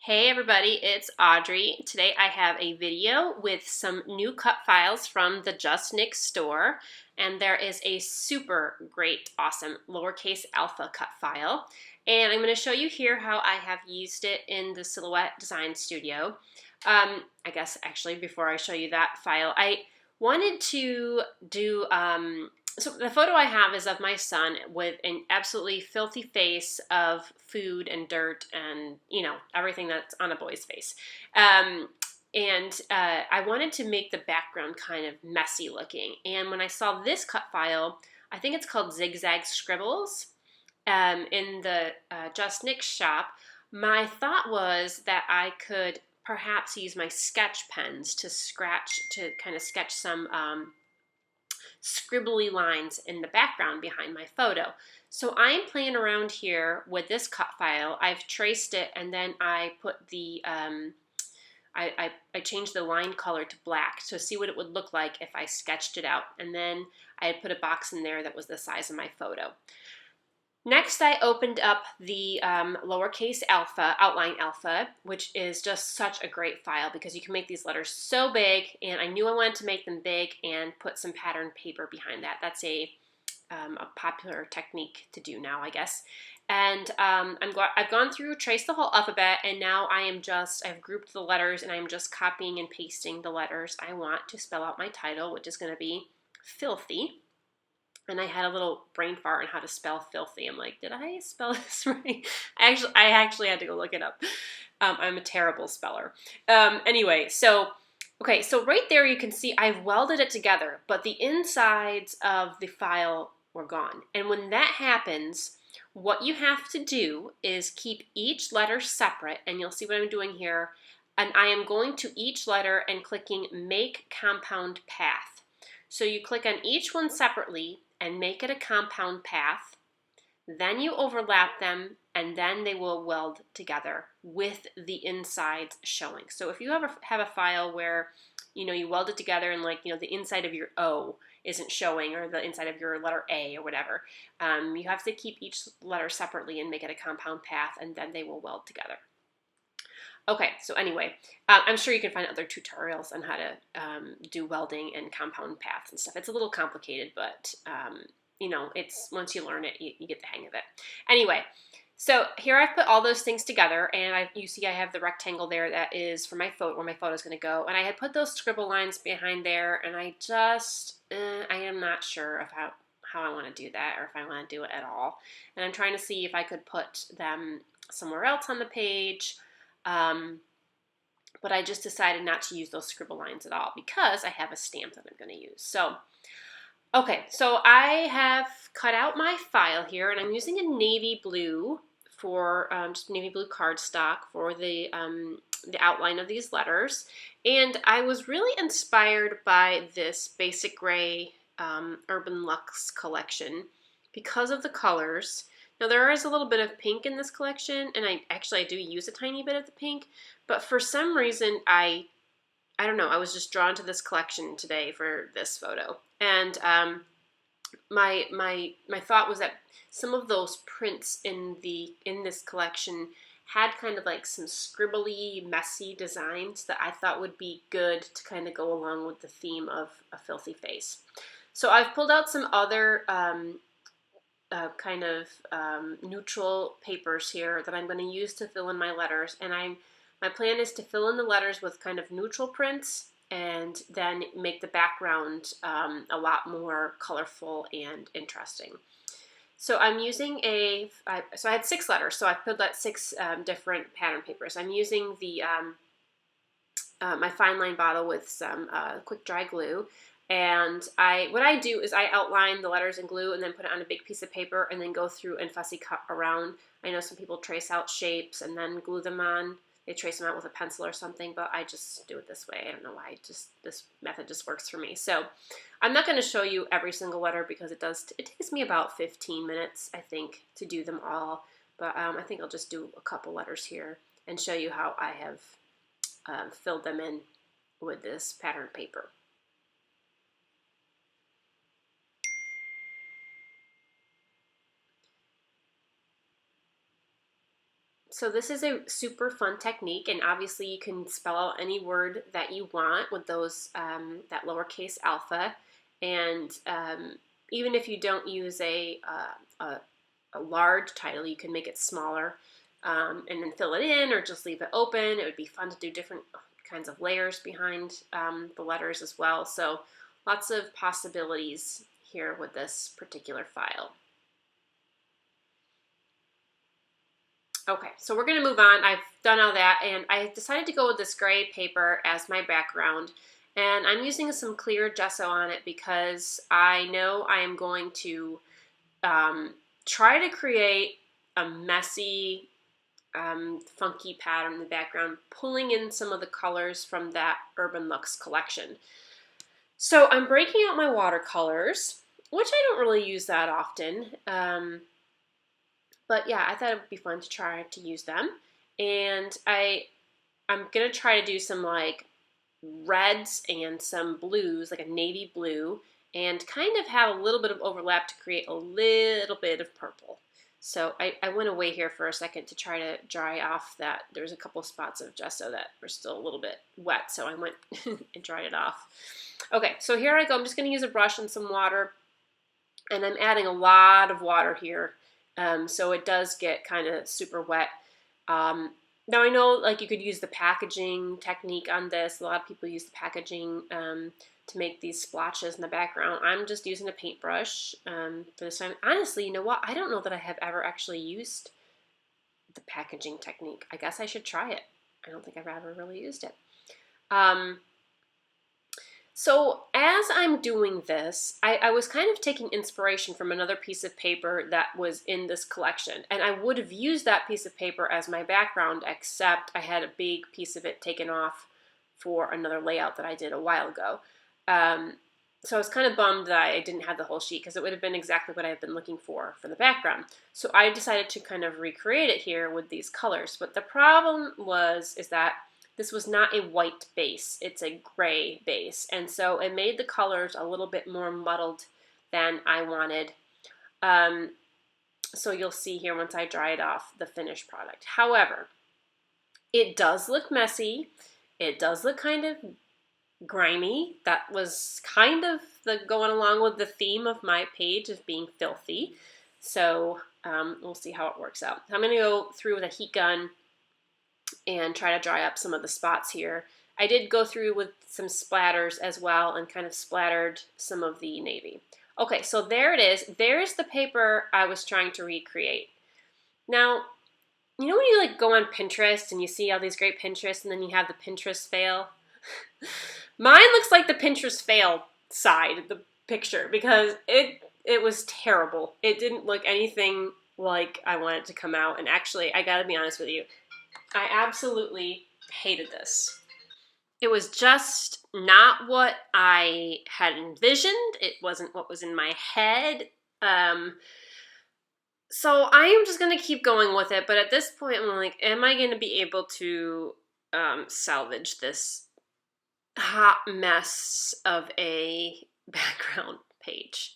Hey everybody, it's Audrey. Today I have a video with some new cut files from the Just Nick store, and there is a super great, awesome lowercase alpha cut file. And I'm going to show you here how I have used it in the Silhouette Design Studio. I guess actually before I show you that file, I wanted to do so the photo I have is of my son with an absolutely filthy face of food and dirt and, you know, everything that's on a boy's face. I wanted to make the background kind of messy looking. And when I saw this cut file, I think it's called Zigzag Scribbles, in the Just Nick shop, my thought was that I could perhaps use my sketch pens to kind of sketch some scribbly lines in the background behind my photo. So I'm playing around here with this cut file. I've traced it and then I put the, I changed the line color to black to see what it would look like if I sketched it out. And then I had put a box in there that was the size of my photo. Next, I opened up the lowercase alpha, outline alpha, which is just such a great file because you can make these letters so big, and I knew I wanted to make them big and put some pattern paper behind that. That's a popular technique to do now, I guess. And I've gone through, traced the whole alphabet, and now I've grouped the letters, and I'm just copying and pasting the letters I want to spell out my title, which is going to be filthy. And I had a little brain fart on how to spell filthy. I'm like, did I spell this right? I actually had to go look it up. I'm a terrible speller. Anyway, so right there you can see I've welded it together, but the insides of the file were gone. And when that happens, what you have to do is keep each letter separate, and you'll see what I'm doing here. And I am going to each letter and clicking Make Compound Path. So you click on each one separately and make it a compound path. Then you overlap them, and then they will weld together with the insides showing. So if you ever have a file where, you know, you weld it together and, like, you know, the inside of your O isn't showing, or the inside of your letter A or whatever, you have to keep each letter separately and make it a compound path, and then they will weld together. Okay, so anyway, I'm sure you can find other tutorials on how to do welding and compound paths and stuff. It's a little complicated, but you know, it's once you learn it, you get the hang of it. Anyway, so here I've put all those things together, and you see I have the rectangle there that is for my photo, where my photo is going to go. And I had put those scribble lines behind there, and I am not sure of how I want to do that, or if I want to do it at all. And I'm trying to see if I could put them somewhere else on the page. But I just decided not to use those scribble lines at all because I have a stamp that I'm going to use. So, okay, so I have cut out my file here, and I'm using a navy blue for just navy blue cardstock for the outline of these letters. And I was really inspired by this basic gray Urban Luxe collection because of the colors. Now there is a little bit of pink in this collection, and I do use a tiny bit of the pink, but for some reason I don't know, I was just drawn to this collection today for this photo. And my thought was that some of those prints in this collection had kind of like some scribbly, messy designs that I thought would be good to kind of go along with the theme of a filthy face. So I've pulled out some other neutral papers here that I'm going to use to fill in my letters, and my plan is to fill in the letters with kind of neutral prints and then make the background a lot more colorful and interesting. So I'm using so I had 6 letters, so I put out 6 different pattern papers. I'm using the my fine line bottle with some quick dry glue. And what I do is I outline the letters in glue and then put it on a big piece of paper and then go through and fussy cut around. I know some people trace out shapes and then glue them on. They trace them out with a pencil or something, but I just do it this way. I don't know why. This method just works for me. So I'm not going to show you every single letter because it takes me about 15 minutes, I think, to do them all. But I think I'll just do a couple letters here and show you how I have filled them in with this pattern paper. So this is a super fun technique, and obviously you can spell out any word that you want with those that lowercase alpha, and even if you don't use a large title, you can make it smaller and then fill it in or just leave it open. It would be fun to do different kinds of layers behind the letters as well. So lots of possibilities here with this particular file. Okay, so we're going to move on. I've done all that, and I decided to go with this gray paper as my background. And I'm using some clear gesso on it because I know I am going to try to create a messy, funky pattern in the background, pulling in some of the colors from that Urban Lux collection. So I'm breaking out my watercolors, which I don't really use that often. But yeah, I thought it would be fun to try to use them. And I'm going to try to do some like reds and some blues, like a navy blue, and kind of have a little bit of overlap to create a little bit of purple. So I went away here for a second to try to dry off that. There's a couple spots of gesso that were still a little bit wet, so I went and dried it off. Okay, so here I go. I'm just going to use a brush and some water, and I'm adding a lot of water here. So it does get kind of super wet. Now I know like you could use the packaging technique on this. A lot of people use the packaging to make these splotches in the background. I'm just using a paintbrush for this time. Honestly, you know what? I don't know that I have ever actually used the packaging technique. I guess I should try it. I don't think I've ever really used it. So as I'm doing this, I was kind of taking inspiration from another piece of paper that was in this collection. And I would have used that piece of paper as my background, except I had a big piece of it taken off for another layout that I did a while ago. So I was kind of bummed that I didn't have the whole sheet because it would have been exactly what I've been looking for the background. So I decided to kind of recreate it here with these colors. But the problem is that this was not a white base, it's a gray base. And so it made the colors a little bit more muddled than I wanted. So you'll see here once I dry it off the finished product. However, it does look messy. It does look kind of grimy. That was kind of going along with the theme of my page of being filthy. So we'll see how it works out. I'm going to go through with a heat gun and try to dry up some of the spots here. I did go through with some splatters as well and kind of splattered some of the navy. Okay, so there it is. There's the paper I was trying to recreate. Now, you know when you like go on Pinterest and you see all these great Pinterest and then you have the Pinterest fail? Mine looks like the Pinterest fail side of the picture because it was terrible. It didn't look anything like I wanted it to come out. And actually, I gotta be honest with you, I absolutely hated this. It was just not what I had envisioned. It wasn't what was in my head. So I am just going to keep going with it. But at this point, I'm like, am I going to be able to salvage this hot mess of a background page?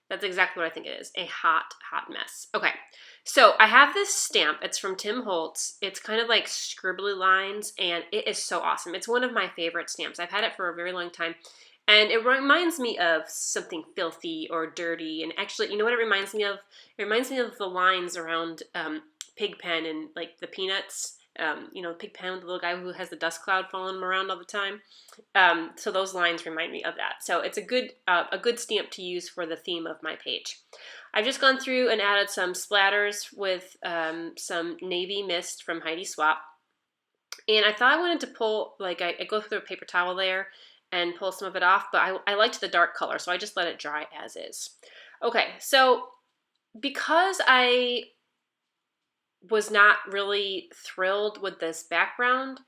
That's exactly what I think it is. A hot, hot mess. Okay, so I have this stamp. It's from Tim Holtz. It's kind of like scribbly lines, and it is so awesome. It's one of my favorite stamps. I've had it for a very long time, and it reminds me of something filthy or dirty. And actually, you know what it reminds me of? It reminds me of the lines around Pigpen and like the Peanuts. You know, Pigpen, the little guy who has the dust cloud following him around all the time. So those lines remind me of that. So it's a good stamp to use for the theme of my page. I've just gone through and added some splatters with some navy mist from Heidi Swapp. And I thought I wanted to pull, like I go through a paper towel there and pull some of it off, but I liked the dark color, so I just let it dry as is. Okay, so because I was not really thrilled with this background,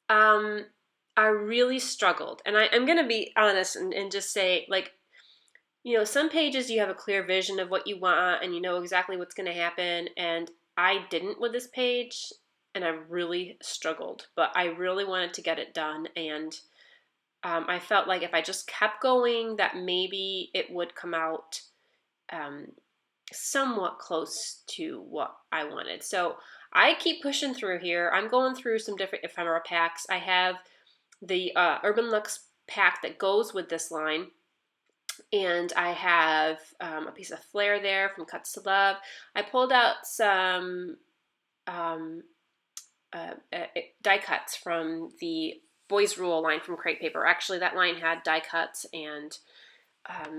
I really struggled. And I'm going to be honest and just say, like, you know, some pages you have a clear vision of what you want and you know exactly what's going to happen. And I didn't with this page, and I really struggled. But I really wanted to get it done. And I felt like if I just kept going, that maybe it would come out somewhat close to what I wanted. So I keep pushing through here. I'm going through some different ephemera packs. I have the Urban Lux pack that goes with this line. And I have a piece of flare there from Cuts to Love. I pulled out some die cuts from the Boys Rule line from Crate Paper. Actually, that line had die cuts and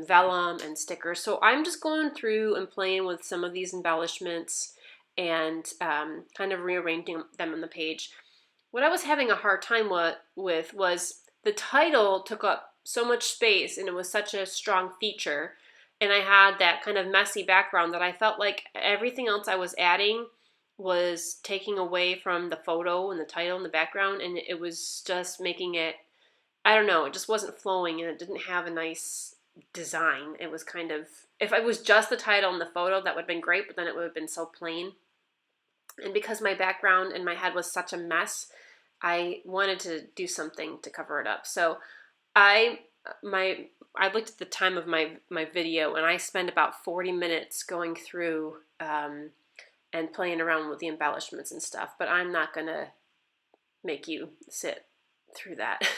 vellum and stickers. So I'm just going through and playing with some of these embellishments and kind of rearranging them on the page. What I was having a hard time with was the title took up so much space and it was such a strong feature, and I had that kind of messy background that I felt like everything else I was adding was taking away from the photo and the title and the background, and it was just making it, I don't know, it just wasn't flowing and it didn't have a nice design. It was kind of, if it was just the title and the photo, that would have been great, but then it would have been so plain. And because my background in my head was such a mess, I wanted to do something to cover it up. So I looked at the time of my video, and I spent about 40 minutes going through and playing around with the embellishments and stuff, but I'm not gonna make you sit through that.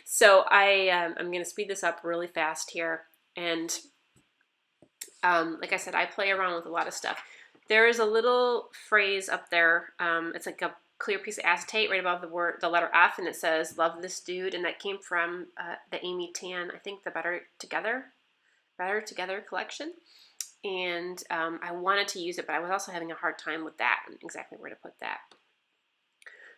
So I'm gonna speed this up really fast here, and like I said, I play around with a lot of stuff. There is a little phrase up there. It's like a clear piece of acetate right above the letter F, and it says "Love this dude," and that came from the Amy Tan, I think, the Better Together collection. And I wanted to use it, but I was also having a hard time with that and exactly where to put that.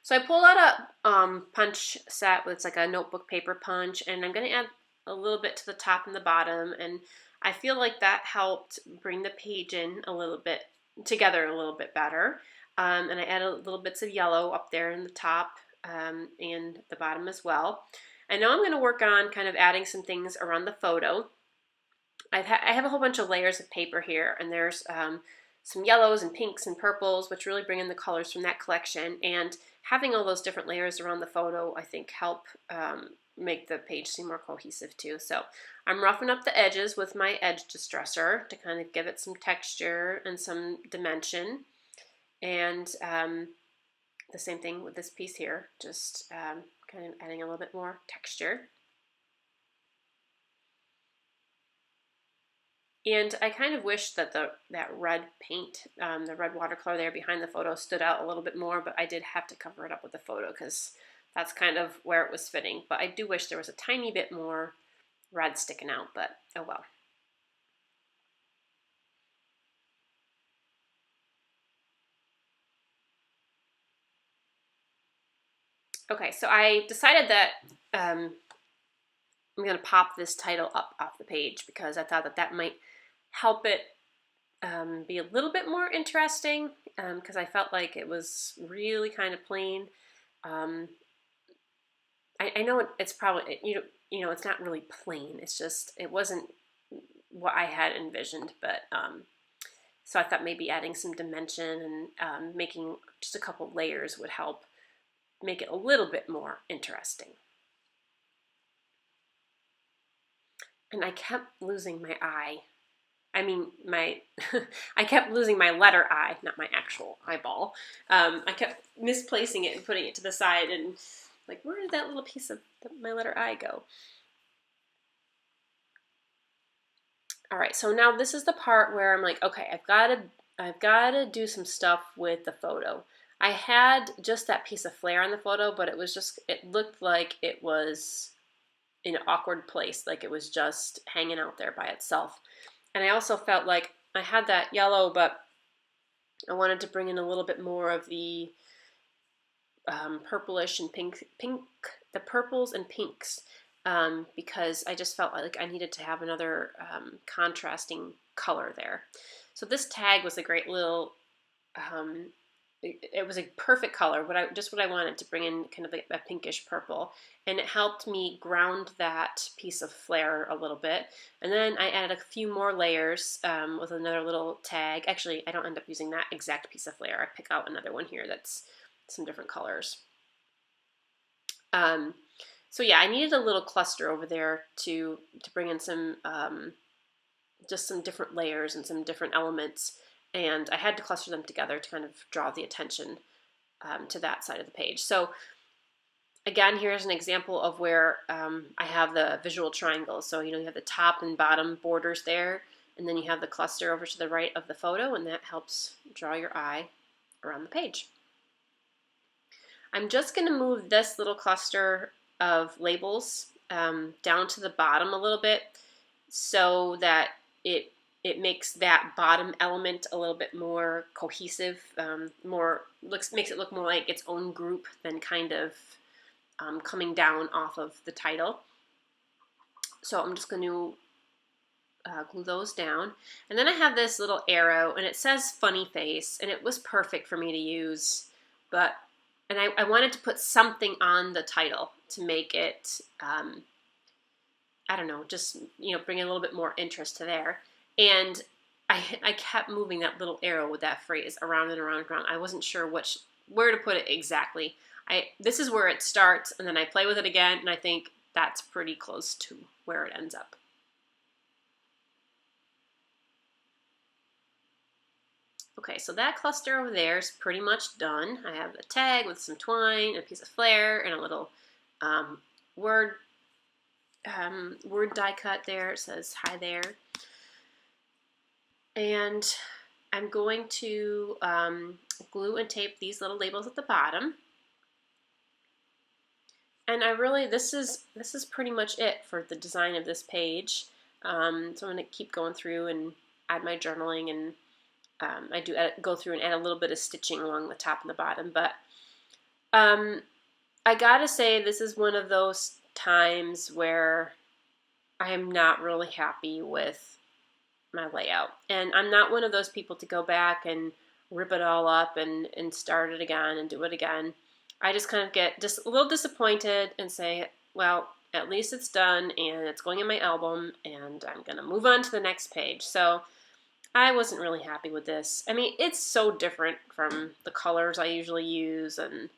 So I pulled out a punch set with, it's like a notebook paper punch, and I'm going to add a little bit to the top and the bottom, and I feel like that helped bring the page in a little bit together a little bit better. And I added little bits of yellow up there in the top and the bottom as well. And now I'm going to work on kind of adding some things around the photo. I have a whole bunch of layers of paper here, and there's some yellows and pinks and purples, which really bring in the colors from that collection. And having all those different layers around the photo, I think, help make the page seem more cohesive too. So I'm roughing up the edges with my edge distressor to kind of give it some texture and some dimension. And the same thing with this piece here, just kind of adding a little bit more texture. And I kind of wish that that red paint, the red watercolor there behind the photo stood out a little bit more, but I did have to cover it up with the photo because that's kind of where it was fitting. But I do wish there was a tiny bit more red sticking out, but oh well. Okay, so I decided that I'm going to pop this title up off the page because I thought that that might help it be a little bit more interesting because I felt like it was really kind of plain. I know it's probably, you know, it's not really plain. It's just, it wasn't what I had envisioned, but so I thought maybe adding some dimension and making just a couple layers would help make it a little bit more interesting. And I kept losing my I. I mean, I kept losing my letter I, not my actual eyeball. I kept misplacing it and putting it to the side, and like, where did that little piece of my letter I go? All right, so now this is the part where I'm like, okay, I've got to do some stuff with the photo. I had just that piece of flare on the photo, but it was just, it looked like it was in an awkward place, like it was just hanging out there by itself. And I also felt like I had that yellow, but I wanted to bring in a little bit more of the purplish and pink, the purples and pinks, because I just felt like I needed to have another contrasting color there. So this tag was a great little, it was a perfect color, what I wanted to bring in kind of a pinkish purple, and it helped me ground that piece of flare a little bit. And then I added a few more layers with another little tag. Actually, I don't end up using that exact piece of flare. I pick out another one here that's some different colors. So yeah, I needed a little cluster over there to bring in some just some different layers and some different elements. and I had to cluster them together to kind of draw the attention to that side of the page. So again, here's an example of where I have the visual triangle. So you have the top and bottom borders there, and then you have the cluster over to the right of the photo, and that helps draw your eye around the page. I'm just going to move this little cluster of labels down to the bottom a little bit so that it makes that bottom element a little bit more cohesive, makes it look more like its own group than kind of coming down off of the title. So I'm just going to glue those down. And then I have this little arrow, and it says funny face, and it was perfect for me to use, and I wanted to put something on the title to make it, I don't know, just bring a little bit more interest to there. And I kept moving that little arrow with that phrase around and around and around. I wasn't sure where to put it exactly. This is where it starts, and then I play with it again, and I think that's pretty close to where it ends up. Okay, so that cluster over there is pretty much done. I have a tag with some twine, a piece of flare, and a little word die cut there. It says hi there. And I'm going to glue and tape these little labels at the bottom. And this is pretty much it for the design of this page. So I'm going to keep going through and add my journaling, and I do go through and add a little bit of stitching along the top and the bottom. But I gotta say, this is one of those times where I am not really happy with my layout. And I'm not one of those people to go back and rip it all up and start it again and do it again. I just kind of get just a little disappointed and say, well, at least it's done and it's going in my album, and I'm going to move on to the next page. So I wasn't really happy with this. I mean, it's so different from the colors I usually use, and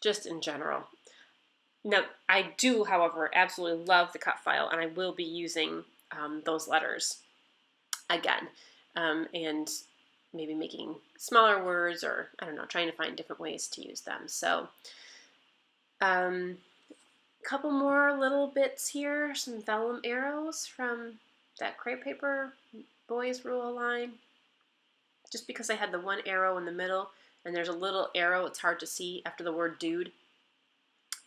just in general. Now, I do, however, absolutely love the cut file, and I will be using those letters again, and maybe making smaller words, or I don't know, trying to find different ways to use them. So a couple more little bits here, some vellum arrows from that crepe paper boys rule line. Just because I had the one arrow in the middle, and there's a little arrow, it's hard to see after the word dude.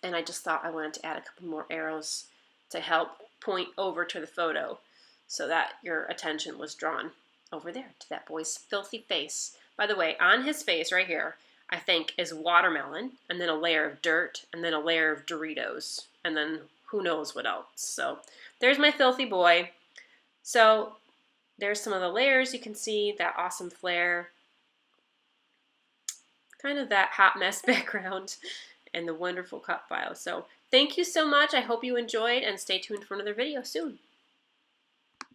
And I just thought I wanted to add a couple more arrows to help point over to the photo so that your attention was drawn over there to that boy's filthy face. By the way, on his face right here, I think is watermelon, and then a layer of dirt, and then a layer of Doritos, and then who knows what else. So there's my filthy boy. So there's some of the layers. You can see that awesome flare, kind of that hot mess background, and the wonderful cut file. So thank you so much. I hope you enjoyed, and stay tuned for another video soon.